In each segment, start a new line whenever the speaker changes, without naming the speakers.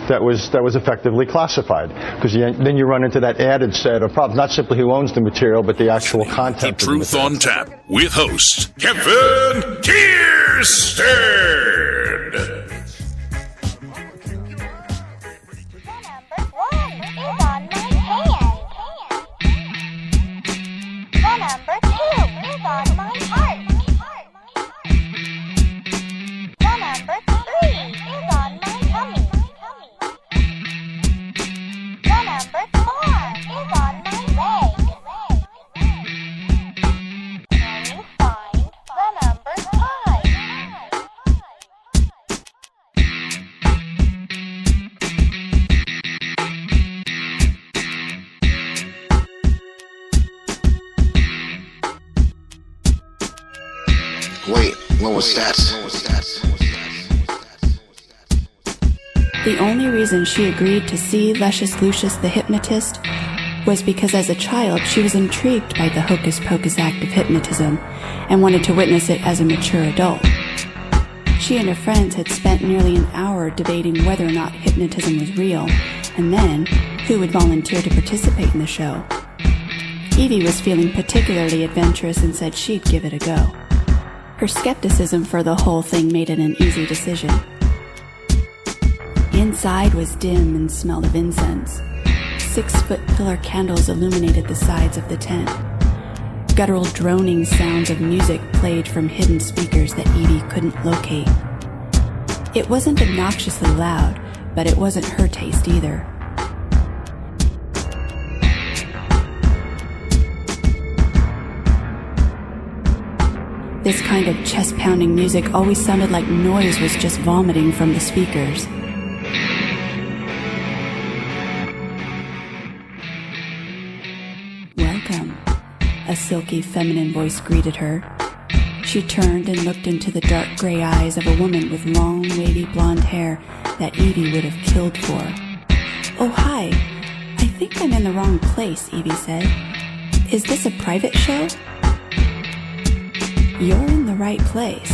that was effectively classified. Because then you run into that added set of problems, not simply who owns the material, but the actual content.
The Truth on Tap with host Kevin Kierstead.
Wait, what was that?
The only reason she agreed to see Luscious Lucius the hypnotist was because as a child she was intrigued by the hocus-pocus act of hypnotism and wanted to witness it as a mature adult. She and her friends had spent nearly an hour debating whether or not hypnotism was real, and then who would volunteer to participate in the show. Evie was feeling particularly adventurous and said she'd give it a go. Her skepticism for the whole thing made it an easy decision. Inside was dim and smelled of incense. 6-foot pillar candles illuminated the sides of the tent. Guttural droning sounds of music played from hidden speakers that Evie couldn't locate. It wasn't obnoxiously loud, but it wasn't her taste either. This kind of chest-pounding music always sounded like noise was just vomiting from the speakers. "Welcome," a silky feminine voice greeted her. She turned and looked into the dark gray eyes of a woman with long, wavy blonde hair that Evie would have killed for. "Oh, hi. I think I'm in the wrong place," Evie said. "Is this a private show?" "You're in the right place."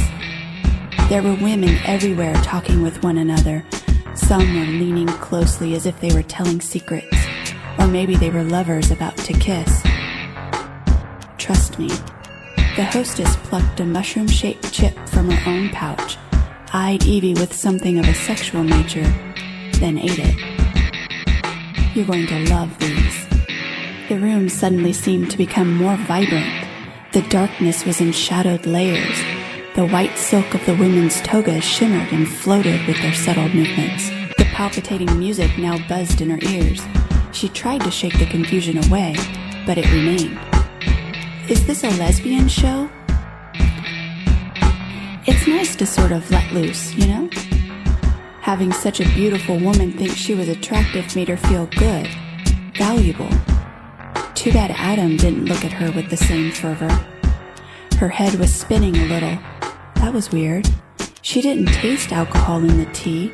There were women everywhere talking with one another. Some were leaning closely as if they were telling secrets, or maybe they were lovers about to kiss. "Trust me." The hostess plucked a mushroom-shaped chip from her own pouch, eyed Evie with something of a sexual nature, then ate it. "You're going to love these." The room suddenly seemed to become more vibrant. The darkness was in shadowed layers. The white silk of the women's togas shimmered and floated with their subtle movements. The palpitating music now buzzed in her ears. She tried to shake the confusion away, but it remained. "Is this a lesbian show?" "It's nice to sort of let loose, you know?" Having such a beautiful woman think she was attractive made her feel good, valuable. Too bad Adam didn't look at her with the same fervor. Her head was spinning a little. That was weird. She didn't taste alcohol in the tea.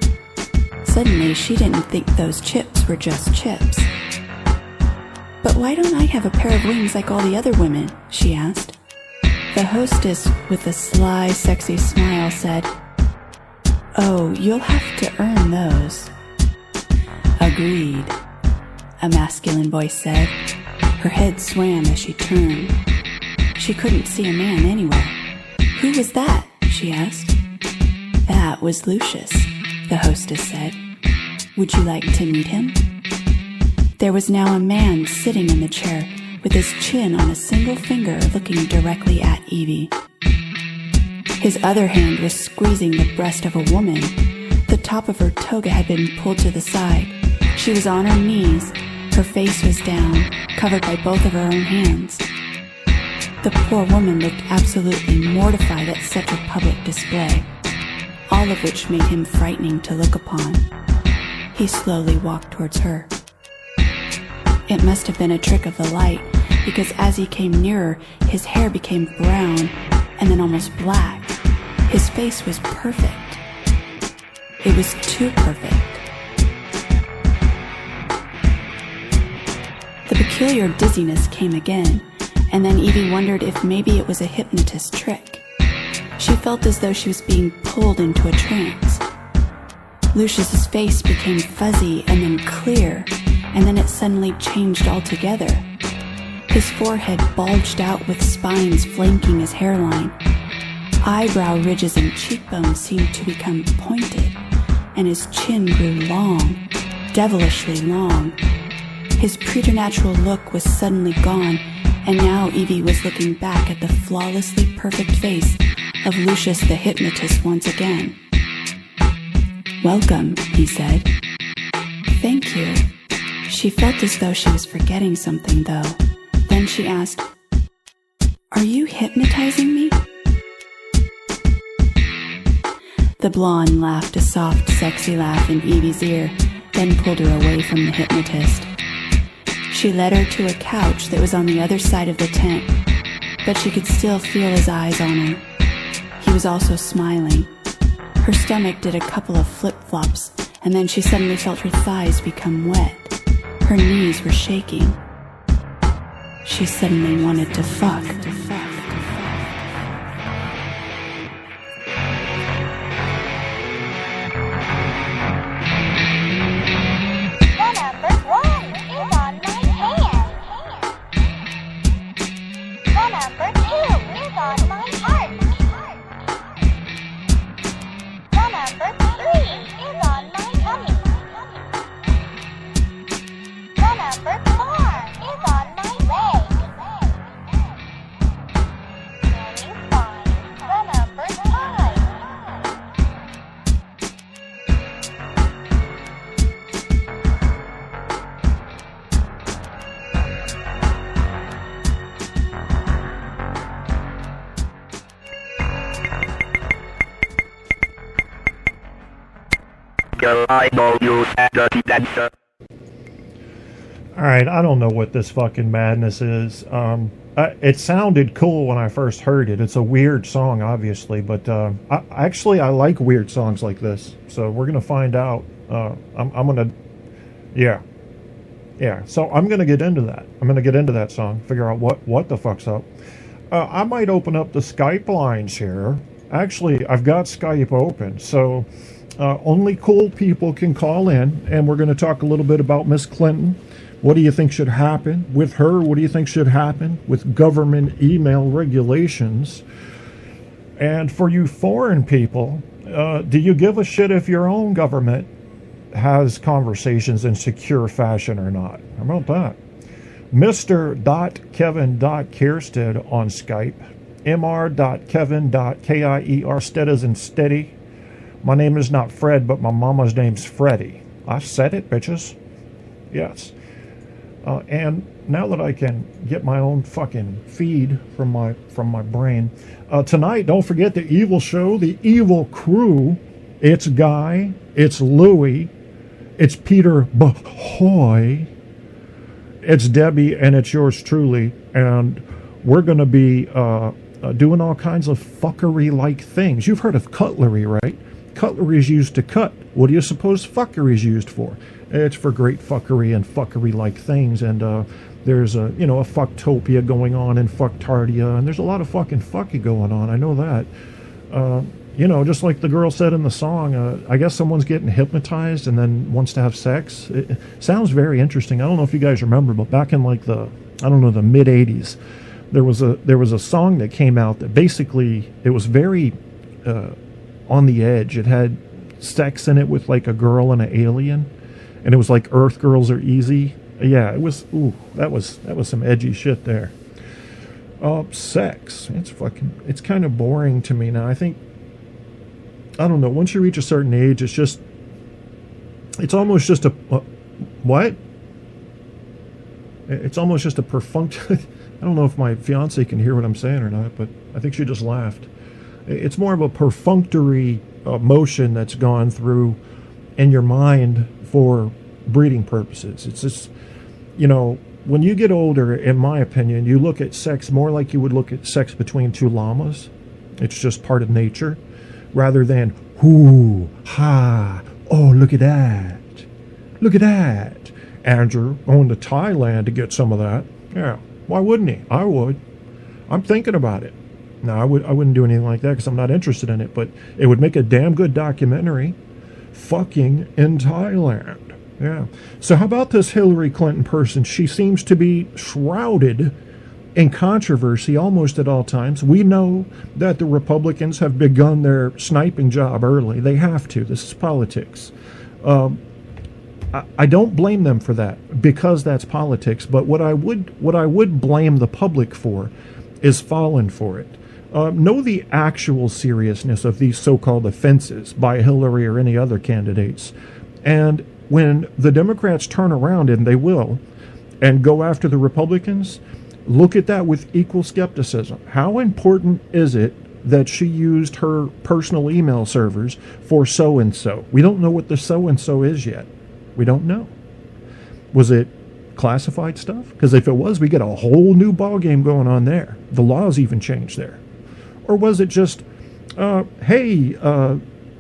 Suddenly, she didn't think those chips were just chips. "But why don't I have a pair of wings like all the other women?" she asked. The hostess, with a sly, sexy smile, said, "Oh, you'll have to earn those." "Agreed," a masculine voice said. Her head swam as she turned. She couldn't see a man anywhere. "Who was that?" she asked. "That was Lucius," the hostess said. "Would you like to meet him?" There was now a man sitting in the chair with his chin on a single finger looking directly at Evie. His other hand was squeezing the breast of a woman. The top of her toga had been pulled to the side. She was on her knees. Her face was down, covered by both of her own hands. The poor woman looked absolutely mortified at such a public display, all of which made him frightening to look upon. He slowly walked towards her. It must have been a trick of the light, because as he came nearer, his hair became brown and then almost black. His face was perfect. It was too perfect. The peculiar dizziness came again, and then Evie wondered if maybe it was a hypnotist trick. She felt as though she was being pulled into a trance. Lucius's face became fuzzy and then clear, and then it suddenly changed altogether. His forehead bulged out with spines flanking his hairline. Eyebrow ridges and cheekbones seemed to become pointed, and his chin grew long, devilishly long. His preternatural look was suddenly gone, and now Evie was looking back at the flawlessly perfect face of Lucius the hypnotist once again. "Welcome," he said. "Thank you." She felt as though she was forgetting something, though. Then she asked, "Are you hypnotizing me?" The blonde laughed a soft, sexy laugh in Evie's ear, then pulled her away from the hypnotist. She led her to a couch that was on the other side of the tent, but she could still feel his eyes on her. He was also smiling. Her stomach did a couple of flip-flops, and then she suddenly felt her thighs become wet. Her knees were shaking. She suddenly wanted to fuck.
Alright, I don't know what this fucking madness is. It sounded cool when I first heard it. It's a weird song, obviously, but I like weird songs like this. So we're gonna find out. I'm gonna, yeah. So I'm gonna get into that. I'm gonna get into that song. Figure out what the fuck's up. I might open up the Skype lines here. Actually, I've got Skype open, so only cool people can call in, and we're going to talk a little bit about Miss Clinton. What do you think should happen with her? What do you think should happen with government email regulations? And for you foreign people, do you give a shit if your own government has conversations in secure fashion or not? How about that? Mr.Kevin.Kiersted on Skype. Mr.Kevin.Kiersted stead as in steady. My name is not Fred, but my mama's name's Freddie. I said it, bitches. Yes. And now that I can get my own fucking feed from my brain, tonight, don't forget the evil show, the evil crew. It's Guy, it's Louie, it's Peter Bahoy, it's Debbie, and it's yours truly. And we're going to be doing all kinds of fuckery-like things. You've heard of cutlery, right? Cutlery is used to cut. What do you suppose fuckery is used for? It's for great fuckery and fuckery-like things. And there's a fucktopia going on and fucktardia, and there's a lot of fucking fucky going on. I know that. Just like the girl said in the song, I guess someone's getting hypnotized and then wants to have sex. It sounds very interesting. I don't know if you guys remember, but back in like the mid 80s, there was a song that came out that basically it was very on the edge. It had sex in it with like a girl and an alien, and it was like Earth Girls Are Easy. Yeah, it was. Ooh, that was some edgy shit there. Sex. It's kind of boring to me now. I don't know. Once you reach a certain age, it's almost just a what? It's almost just a perfunctory. I don't know if my fiance can hear what I'm saying or not, but I think she just laughed. It's more of a perfunctory motion that's gone through in your mind for breeding purposes. It's just, when you get older, in my opinion, you look at sex more like you would look at sex between two llamas. It's just part of nature, rather than, hoo, ha, oh, look at that. Look at that. Andrew going to Thailand to get some of that. Yeah, why wouldn't he? I would. I'm thinking about it. No, I wouldn't do anything like that because I'm not interested in it, but it would make a damn good documentary. fucking in Thailand. Yeah. So how about this Hillary Clinton person? She seems to be shrouded in controversy almost at all times. We know that the Republicans have begun their sniping job early. They have to. This is politics. I don't blame them for that because that's politics. But what I would blame the public for is falling for it. Know the actual seriousness of these so-called offenses by Hillary or any other candidates. And when the Democrats turn around, and they will, and go after the Republicans, look at that with equal skepticism. How important is it that she used her personal email servers for so-and-so? We don't know what the so-and-so is yet. We don't know. Was it classified stuff? Because if it was, we get a whole new ballgame going on there. The laws even changed there. Or was it just, hey,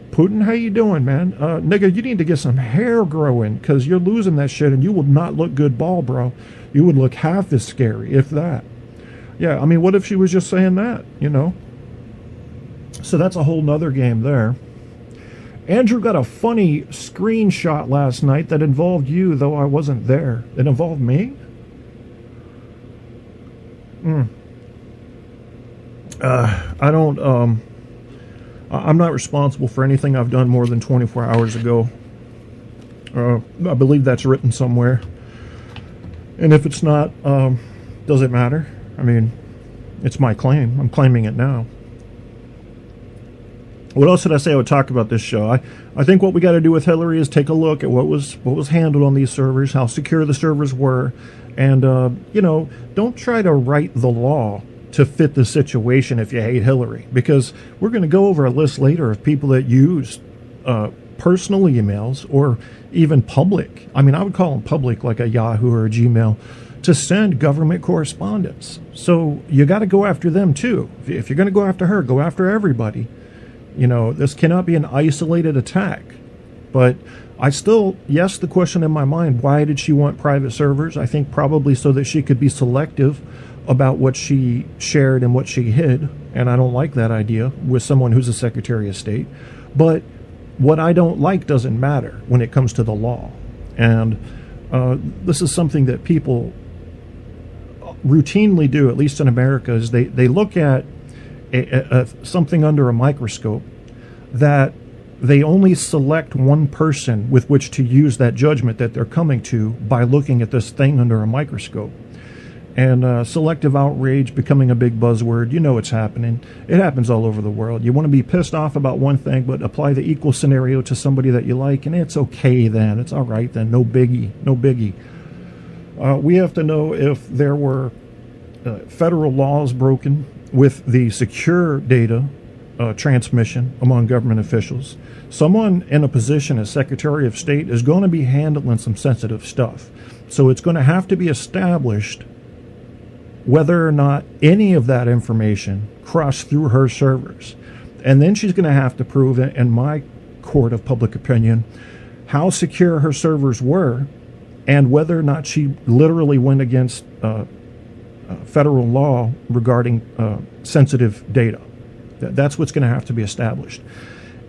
Putin, how you doing, man? Nigga, you need to get some hair growing because you're losing that shit and you will not look good bald, bro. You would look half as scary, if that. Yeah, I mean, what if she was just saying that, you know? So that's a whole nother game there. Andrew got a funny screenshot last night that involved you, though I wasn't there. It involved me? I don't, I'm not responsible for anything I've done more than 24 hours ago. I believe that's written somewhere. And if it's not, does it matter? I mean, it's my claim. I'm claiming it now. What else did I say I would talk about this show? I think what we got to do with Hillary is take a look at what was handled on these servers, how secure the servers were, and you know, don't try to write the law to fit the situation if you hate Hillary, because we're going to go over a list later of people that use personal emails or even public. I mean, I would call them public, like a Yahoo or a Gmail, to send government correspondence. So you got to go after them too. If you're going to go after her, go after everybody. You know, this cannot be an isolated attack. But I still, yes, the question in my mind, why did she want private servers? I think probably so that she could be selective about what she shared and what she hid. And I don't like that idea with someone who's a Secretary of State. But what I don't like doesn't matter when it comes to the law. And this is something that people routinely do, at least in America, is they look at something under a microscope that they only select one person with which to use that judgment that they're coming to by looking at this thing under a microscope. And selective outrage becoming a big buzzword. You know it's happening. It happens all over the world. You want to be pissed off about one thing, but apply the equal scenario to somebody that you like, and it's okay then. It's all right then. No biggie. No biggie. We have to know if there were federal laws broken with the secure data transmission among government officials. Someone in a position as Secretary of State is going to be handling some sensitive stuff. So it's going to have to be established whether or not any of that information crossed through her servers. And then she's going to have to prove, in my court of public opinion, how secure her servers were and whether or not she literally went against federal law regarding sensitive data. That's what's going to have to be established.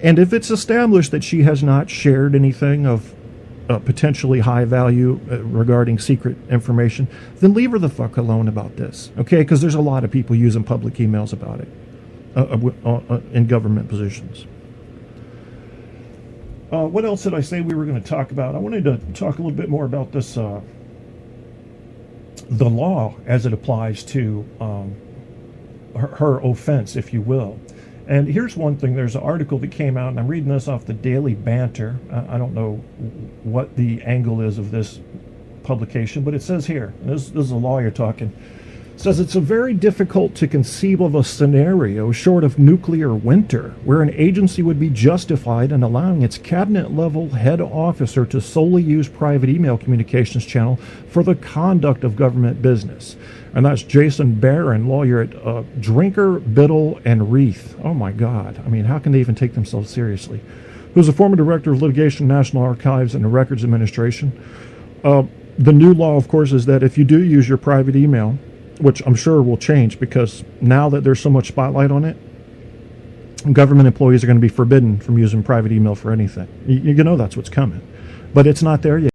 And if it's established that she has not shared anything of potentially high value regarding secret information, then leave her the fuck alone about this, okay? Because there's a lot of people using public emails about it in government positions. What else did I say we were going to talk about? I wanted to talk a little bit more about this, the law as it applies to her offense, if you will. And here's one thing. There's an article that came out, and I'm reading this off the Daily Banter. I don't know what the angle is of this publication, but it says here, and this is a lawyer talking, it says it's a very difficult to conceive of a scenario short of nuclear winter where an agency would be justified in allowing its cabinet-level head officer to solely use private email communications channel for the conduct of government business. And that's Jason Barron, lawyer at Drinker, Biddle, and Reith. Oh, my God. I mean, how can they even take themselves seriously? Who's a former director of litigation, National Archives, and the Records Administration. The new law, of course, is that if you do use your private email, which I'm sure will change because now that there's so much spotlight on it, Government employees are going to be forbidden from using private email for anything. You know that's what's coming. But it's not there yet.